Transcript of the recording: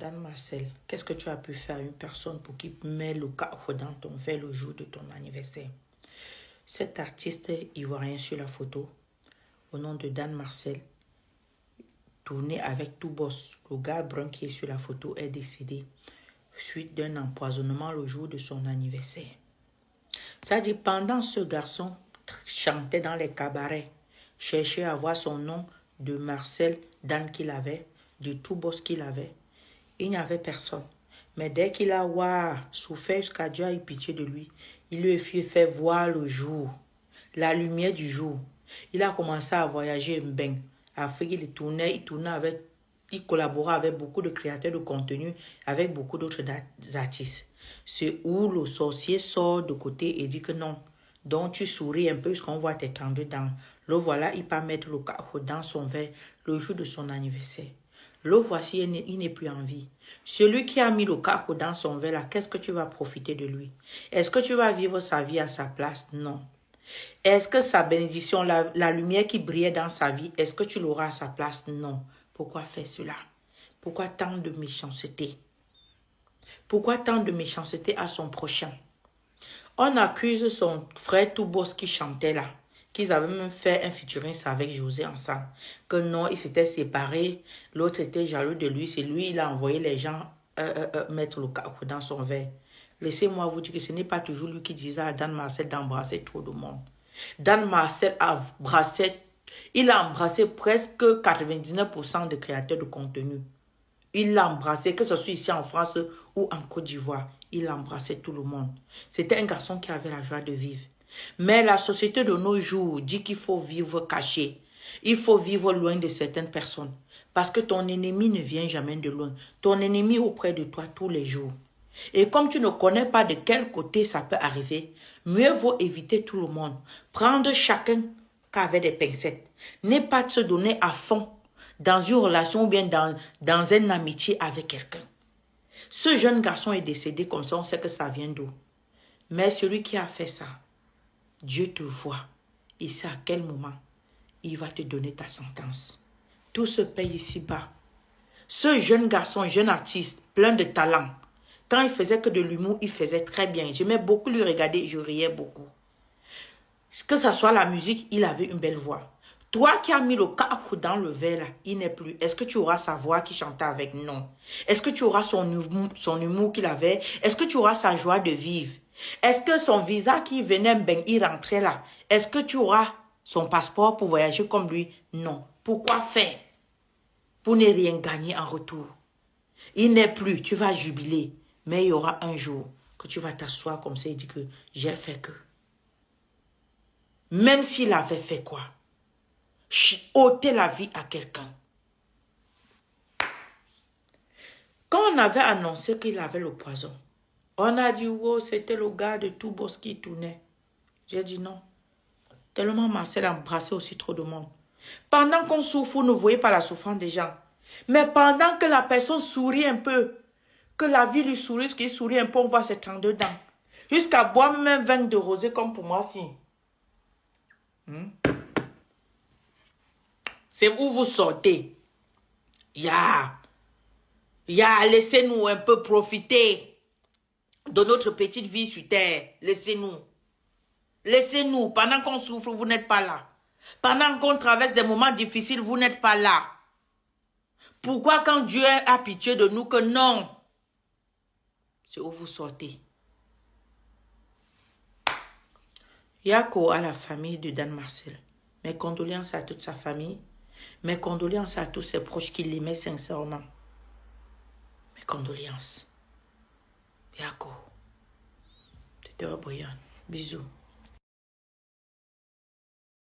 Dan Marcel, qu'est-ce que tu as pu faire à une personne pour qu'il mette le cafre dans ton verre le jour de ton anniversaire? Cet artiste ivoirien sur la photo, au nom de Dan Marcel, tourné avec tout boss. Le gars brun qui est sur la photo est décédé suite d'un empoisonnement le jour de son anniversaire. C'est-à-dire, pendant ce garçon chantait dans les cabarets, cherchait à voir son nom de Marcel Dan qu'il avait, du tout boss qu'il avait, il n'y avait personne. Mais dès qu'il a souffert jusqu'à Dieu a eu pitié de lui, il lui a fait voir le jour, la lumière du jour. Il a commencé à voyager ben. Afrique, il tournait avec, il collaborait avec beaucoup de créateurs de contenu, avec beaucoup d'autres artistes. C'est où le sorcier sort de côté et dit que non. Donc tu souris un peu jusqu'on voit tes 32 dents. Le voilà, il peut mettre le café dans son verre le jour de son anniversaire. Le voici, il n'est plus en vie. Celui qui a mis le café dans son verre là, qu'est-ce que tu vas profiter de lui? Est-ce que tu vas vivre sa vie à sa place? Non. Est-ce que sa bénédiction, la lumière qui brillait dans sa vie, est-ce que tu l'auras à sa place? Non. Pourquoi faire cela? Pourquoi tant de méchanceté? Pourquoi tant de méchanceté à son prochain? On accuse son frère Toubos qui chantait là, qu'ils avaient même fait un featuring avec José ensemble. Que non, ils s'étaient séparés, l'autre était jaloux de lui, c'est lui, il a envoyé les gens mettre le café dans son verre. Laissez-moi vous dire que ce n'est pas toujours lui qui disait à Dan Marcel d'embrasser trop de monde. Dan Marcel il a embrassé presque 99% des créateurs de contenu. Il l'a embrassé, que ce soit ici en France ou en Côte d'Ivoire. Il embrassait tout le monde. C'était un garçon qui avait la joie de vivre. Mais la société de nos jours dit qu'il faut vivre caché. Il faut vivre loin de certaines personnes. Parce que ton ennemi ne vient jamais de loin. Ton ennemi est auprès de toi tous les jours. Et comme tu ne connais pas de quel côté ça peut arriver, mieux vaut éviter tout le monde. Prendre chacun qu'avec des pincettes. Ne pas se donner à fond dans une relation ou bien dans une amitié avec quelqu'un. Ce jeune garçon est décédé comme ça, on sait que ça vient d'où. Mais celui qui a fait ça, Dieu te voit. Il sait à quel moment il va te donner ta sentence. Tout se paye ici-bas. Ce jeune garçon, jeune artiste, plein de talent, quand il faisait que de l'humour, il faisait très bien. J'aimais beaucoup lui regarder et je riais beaucoup. Que ce soit la musique, il avait une belle voix. Toi qui as mis le cafou dans le verre, là, il n'est plus. Est-ce que tu auras sa voix qui chantait avec? Non. Est-ce que tu auras son humour qu'il avait? Est-ce que tu auras sa joie de vivre? Est-ce que son visa qui venait, ben, il rentrait là? Est-ce que tu auras son passeport pour voyager comme lui? Non. Pourquoi faire? Pour ne rien gagner en retour. Il n'est plus. Tu vas jubiler. Mais il y aura un jour que tu vas t'asseoir comme ça et dire que j'ai fait que. Même s'il avait fait quoi? Ôter la vie à quelqu'un. Quand on avait annoncé qu'il avait le poison, on a dit, oh, c'était le gars de tout boss qui tournait. J'ai dit non. Tellement Marcel embrassait aussi trop de monde. Pendant qu'on souffre, vous ne voyez pas la souffrance des gens. Mais pendant que la personne sourit un peu, que la vie lui sourit, qu'il sourit un peu, on voit ses 32 dents. Jusqu'à boire même un vin de rosé comme pour moi, si. C'est où vous sortez. Laissez-nous un peu profiter de notre petite vie sur terre. Laissez-nous. Laissez-nous. Pendant qu'on souffre, vous n'êtes pas là. Pendant qu'on traverse des moments difficiles, vous n'êtes pas là. Pourquoi quand Dieu a pitié de nous que non? C'est où vous sortez. Yako à la famille de Dan Marcel. Mes condoléances à toute sa famille. Mes condoléances à tous ses proches qui l'aimaient sincèrement. Mes condoléances. Yako. C'était brillant. Bisous.